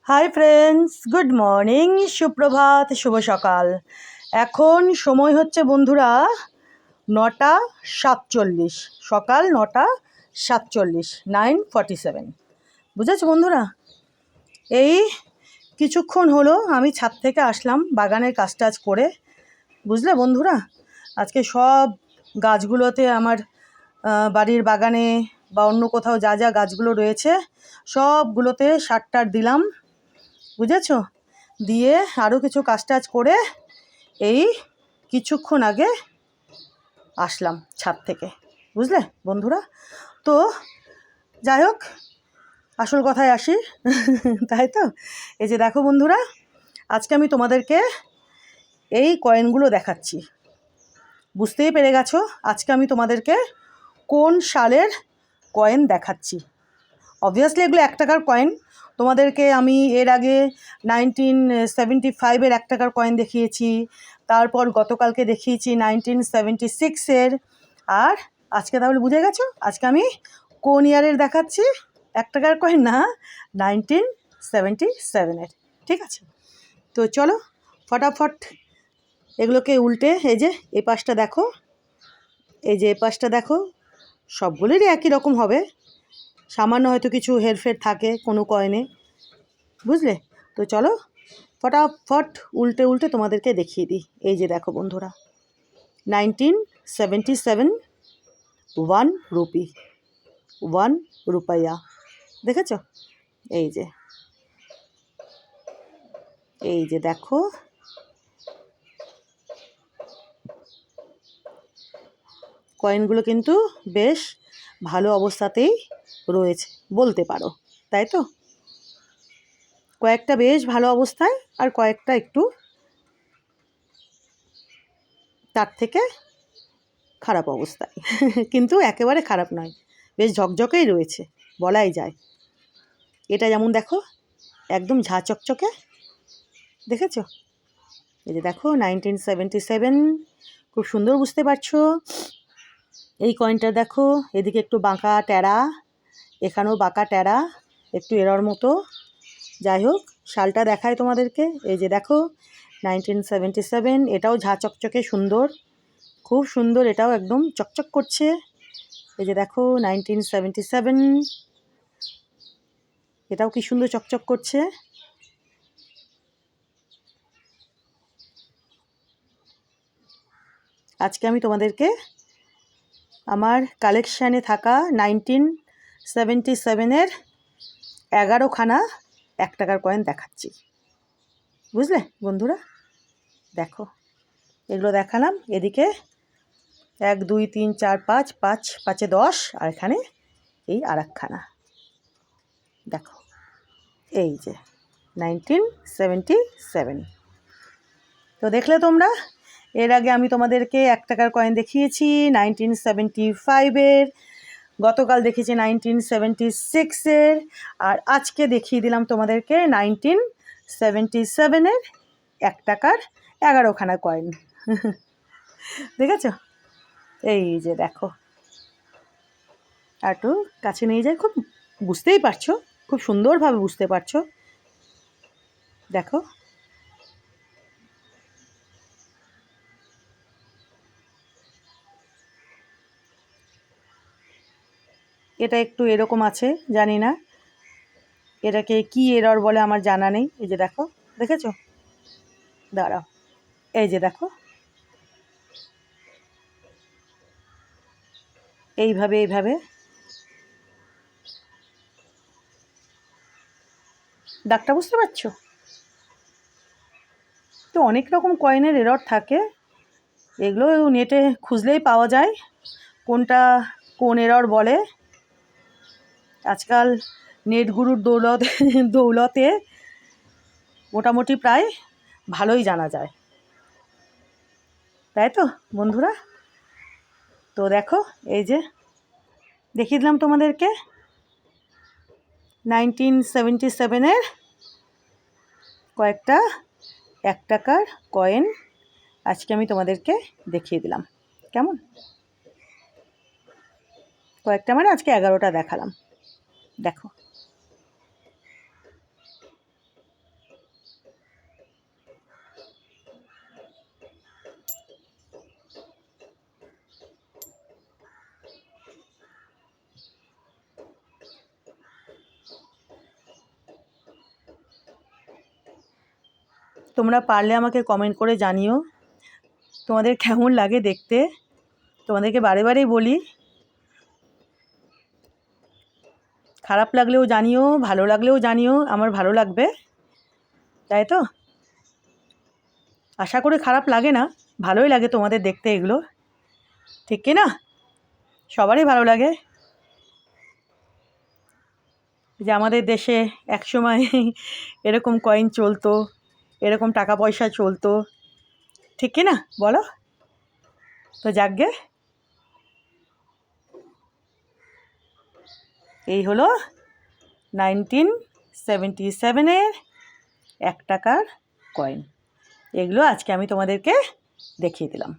Hi friends, good morning, সুপ্রভাত, শুভ সকাল। এখন সময় হচ্ছে বন্ধুরা 9:47, সকাল 9:47, 9:47। বুঝেছো বন্ধুরা? এই কিছুক্ষণ হলো আমি ছাদ থেকে আসলাম বাগানের কাজ টাজ করে। বুঝলে বন্ধুরা, আজকে সব গাছগুলোতে আমার বাড়ির বাগানে বা অন্য কোথাও যা যা গাছগুলো রয়েছে সবগুলোতে সার টার দিলাম। বুঝেছো? দিয়ে আরও কিছু কাজ টাজ করে এই কিছুক্ষণ আগে আসলাম ছাদ থেকে। বুঝলে বন্ধুরা? তো যাই হোক, আসল কথায় আসি। তাই তো, এই যে দেখো বন্ধুরা, আজকে আমি তোমাদেরকে এই কয়েনগুলো দেখাচ্ছি। বুঝতেই পেরে গেছো আজকে আমি তোমাদেরকে কোন সালের কয়েন দেখাচ্ছি। অবভিয়াসলি এগুলো 1 টাকার কয়েন। তোমাদেরকে আমি এর আগে 1975-এর 1 টাকার কয়েন দেখিয়েছি, তারপর গতকালকে দেখিয়েছি 1976-এর। আর আজকে তাহলে বুঝে গেছো আজকে আমি কোন ইয়ারের দেখাচ্ছি? 1 টাকার কয়েন না, 1977-এর। ঠিক আছে, তো চলো ফটাফট এগুলোকে উল্টে, এই যে এই পাশটা দেখো, এই যে এই পাশটা দেখো, সবগুলোরই একই রকম হবে, সামান্য হয়তো কিছু হেরফের থাকে কোনো কয়েনে। বুঝলে? তো চলো ফটাফট উল্টে উল্টে তোমাদেরকে দেখিয়ে দিই। এই যে দেখো বন্ধুরা, 1977 1 রুপি, 1 রুপাইয়া। দেখেছ? এই যে, এই যে দেখো, কয়েনগুলো কিন্তু বেশ ভালো অবস্থাতেই রয়েছে বলতে পারো, তাই তো? কয়েকটা বেশ ভালো অবস্থায় আর কয়েকটা একটু তার থেকে খারাপ অবস্থায়। কিন্তু একেবারে খারাপ নয়, বেশ ঝকঝকেই রয়েছে বলাই যায়। এটা যেমন দেখো, একদম ঝাঁ চকচকে। দেখেছো? এই যে দেখো 1977, খুব সুন্দর, বুঝতে পারছো? এই কয়েনটা দেখো, এদিকে একটু বাঁকা ট্যাড়া, এখানেও বাঁকা ট্যাড়া, একটু এরর মতো। যাই হোক, শালটা দেখায় তোমাদেরকে। এই যে দেখো 1977, এটাও ঝাঁ চকচকে সুন্দর, খুব সুন্দর, এটাও একদম চকচক করছে। এই যে দেখো 1977, এটাও কি সুন্দর চকচক করছে। আজকে আমি তোমাদেরকে আমার কালেকশানে থাকা 1977-এর 11খানা 1 টাকার কয়েন দেখাচ্ছি। বুঝলে বন্ধুরা? দেখো, এগুলো দেখালাম। এদিকে 1 2 3 4 5, 5 5 10, আর এখানে এই আরেকখানা দেখো, এই যে 1977। তো দেখলে তোমরা, এর আগে আমি তোমাদেরকে 1 টাকার কয়েন দেখিয়েছি 1975-এর, গতকাল দেখিয়েছি 1976-এর, আর আজকে দেখিয়ে দিলাম তোমাদেরকে 1977-এর 1 টাকার 11খানা কয়েন। দেখেছো? এই যে দেখো, একটু কাছে নিয়ে যাই, খুব বুঝতেই পারছো, খুব সুন্দরভাবে বুঝতে পারছো। দেখো, এটা একটু এরকম আছে, জানি না এটাকে কি এরর বলে, আমার জানা নেই। এই যে দেখো, দেখেছো? দাঁড়াও, এই যে দেখো, এইভাবে এইভাবে দাগটা বুঝতে পারছো? তো অনেক রকম কয়েনের এরর থাকে, এগুলো নেটে খুঁজলেই পাওয়া যায় কোনটা কোন এরর বলে। আজকাল নেট গুরুর দৌলতে মোটামুটি প্রায় ভালোই জানা যায়, তাই তো বন্ধুরা? তো দেখো, এই যে দেখিয়ে দিলাম তোমাদেরকে 1977-এর কয়েকটা 1 টাকার কয়েন আজকে আমি তোমাদেরকে দেখিয়ে দিলাম। কেমন? কয়েকটা মানে আজকে 11টা দেখালাম। দেখো, তোমরা পারলে আমাকে কমেন্ট করে জানিও তোমাদের কেমন লাগে দেখতে। তোমাদেরকে বারে বারেই বলি, খারাপ লাগলেও জানিও, ভালো লাগলেও জানিও, আমার ভালো লাগবে, তাই তো? আশা করি খারাপ লাগে না, ভালোই লাগে তোমাদের দেখতে এগুলো, ঠিক কি না? সবারই ভালো লাগে যে আমাদের দেশে একসময় এরকম কয়েন চলতো, এরকম টাকা পয়সা চলতো, ঠিক কি না বলো? তো যাকগে, এই হলো 1977-এর 1 টাকার কয়েন। এগুলো আজকে আমি তোমাদেরকে দেখিয়ে দিলাম।